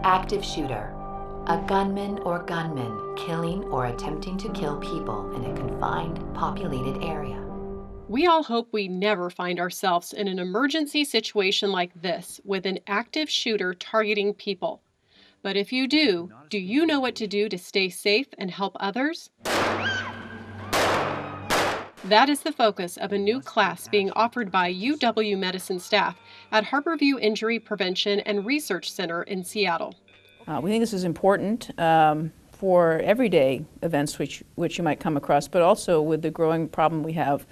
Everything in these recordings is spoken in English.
Active shooter. A gunman or gunmen killing or attempting to kill people in a confined, populated area. We all hope we never find ourselves in an emergency situation like this with an active shooter targeting people. But if you do you know what to do to stay safe and help others? That is the focus of a new class being offered by UW Medicine staff at Harborview Injury Prevention and Research Center in Seattle. We think this is important for everyday events which you might come across, but also with the growing problem we have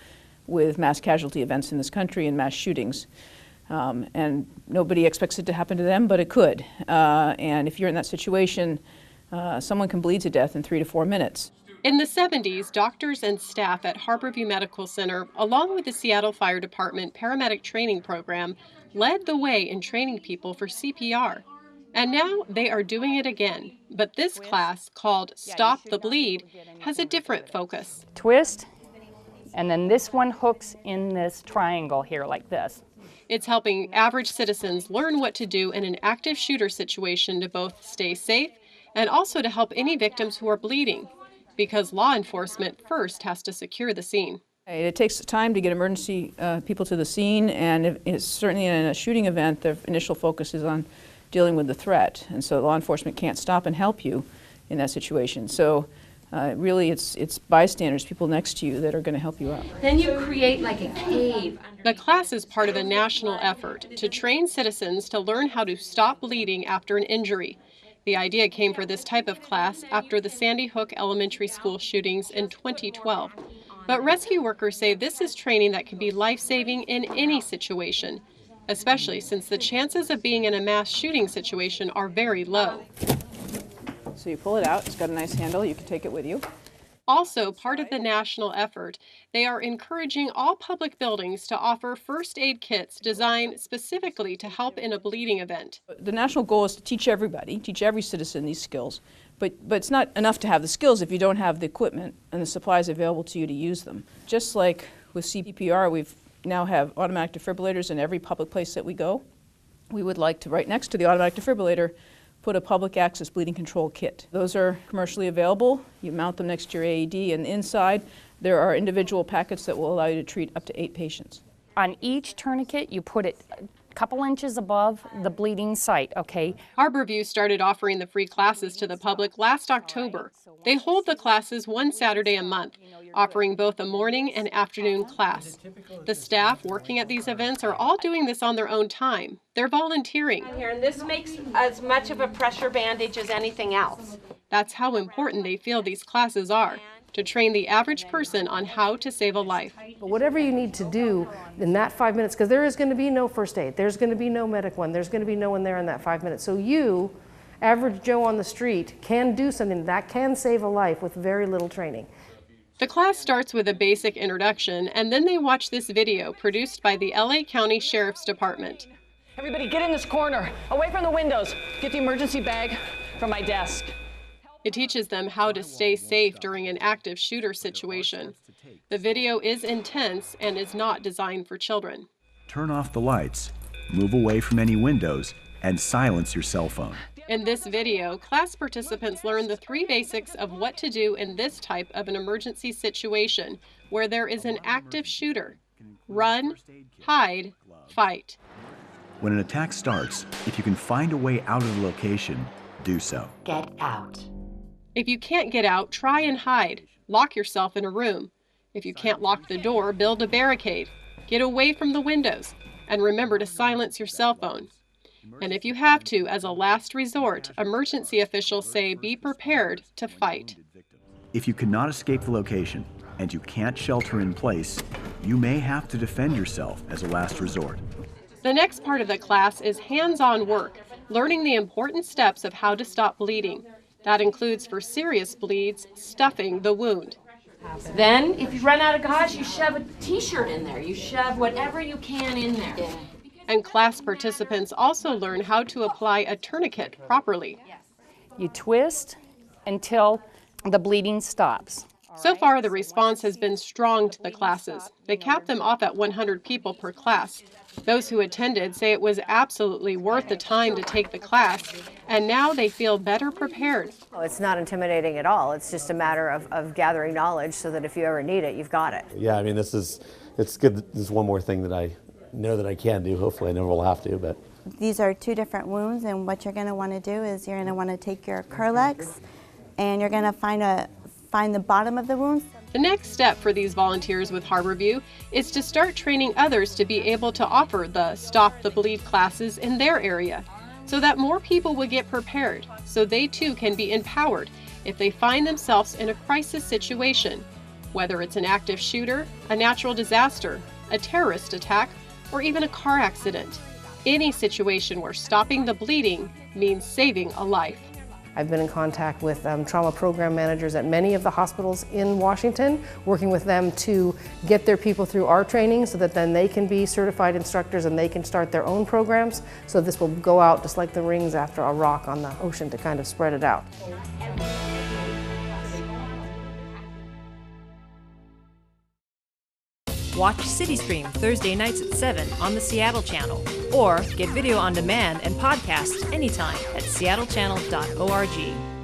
with mass casualty events in this country and mass shootings. And nobody expects it to happen to them, but it could. And if you're in that situation, someone can bleed to death in 3 to 4 minutes. In the 70s, doctors and staff at Harborview Medical Center, along with the Seattle Fire Department Paramedic Training Program, led the way in training people for CPR. And now they are doing it again. But this class, called Stop the Bleed, has a different focus. Twist, and then this one hooks in this triangle here like this. It's helping average citizens learn what to do in an active shooter situation to both stay safe and also to help any victims who are bleeding, because law enforcement first has to secure the scene. It takes time to get emergency people to the scene, and it's certainly in a shooting event, the initial focus is on dealing with the threat, and so law enforcement can't stop and help you in that situation. So really it's bystanders, people next to you, that are going to help you out. Then you create like a cave. The class is part of a national effort to train citizens to learn how to stop bleeding after an injury. The idea came for this type of class after the Sandy Hook Elementary School shootings in 2012. But rescue workers say this is training that can be life-saving in any situation, especially since the chances of being in a mass shooting situation are very low. So you pull it out, it's got a nice handle, you can take it with you. Also, part of the national effort, they are encouraging all public buildings to offer first aid kits designed specifically to help in a bleeding event. The national goal is to teach everybody, teach every citizen these skills, but it's not enough to have the skills if you don't have the equipment and the supplies available to you to use them. Just like with CPR, we now have automatic defibrillators in every public place that we go. We would like to, right next to the automatic defibrillator, put a public access bleeding control kit. Those are commercially available. You mount them next to your AED, and inside there are individual packets that will allow you to treat up to 8 patients. On each tourniquet, you put it a couple inches above the bleeding site, okay? Harborview started offering the free classes to the public last October. They hold the classes one Saturday a month, offering both a morning and afternoon class. The staff working at these events are all doing this on their own time. They're volunteering. Here, and this makes as much of a pressure bandage as anything else. That's how important they feel these classes are, to train the average person on how to save a life. But whatever you need to do in that 5 minutes, because there is going to be no first aid, there's going to be no medic one, there's going to be no one there in that 5 minutes. So you, average Joe on the street, can do something that can save a life with very little training. The class starts with a basic introduction, and then they watch this video produced by the LA County Sheriff's Department. Everybody get in this corner, away from the windows. Get the emergency bag from my desk. It teaches them how to stay safe during an active shooter situation. The video is intense and is not designed for children. Turn off the lights, move away from any windows, and silence your cell phone. In this video, class participants learn the 3 basics of what to do in this type of an emergency situation where there is an active shooter. Run, hide, fight. When an attack starts, if you can find a way out of the location, do so. Get out. If you can't get out, try and hide. Lock yourself in a room. If you can't lock the door, build a barricade. Get away from the windows. And remember to silence your cell phone. And if you have to, as a last resort, emergency officials say be prepared to fight. If you cannot escape the location and you can't shelter in place, you may have to defend yourself as a last resort. The next part of the class is hands-on work, learning the important steps of how to stop bleeding. That includes, for serious bleeds, stuffing the wound. Then, if you run out of gauze, you shove a t-shirt in there. You shove whatever you can in there. And class participants also learn how to apply a tourniquet properly. You twist until the bleeding stops. So far, the response has been strong to the classes. They cap them off at 100 people per class. Those who attended say it was absolutely worth the time to take the class, and now they feel better prepared. Oh, it's not intimidating at all. It's just a matter of gathering knowledge so that if you ever need it, you've got it. Yeah, I mean, it's good. This is one more thing that I know that I can do. Hopefully I never will have to, but. These are two different wounds, and what you're going to want to do is you're going to want to take your Curlex and you're going to find the bottom of the wound. The next step for these volunteers with Harborview is to start training others to be able to offer the Stop the Bleed classes in their area, so that more people will get prepared, so they too can be empowered if they find themselves in a crisis situation, whether it's an active shooter, a natural disaster, a terrorist attack, or even a car accident. Any situation where stopping the bleeding means saving a life. I've been in contact with trauma program managers at many of the hospitals in Washington, working with them to get their people through our training so that then they can be certified instructors and they can start their own programs. So this will go out just like the rings after a rock on the ocean to kind of spread it out. Watch CityStream Thursday nights at 7 on the Seattle channel, or get video on demand and podcasts anytime at seattlechannel.org.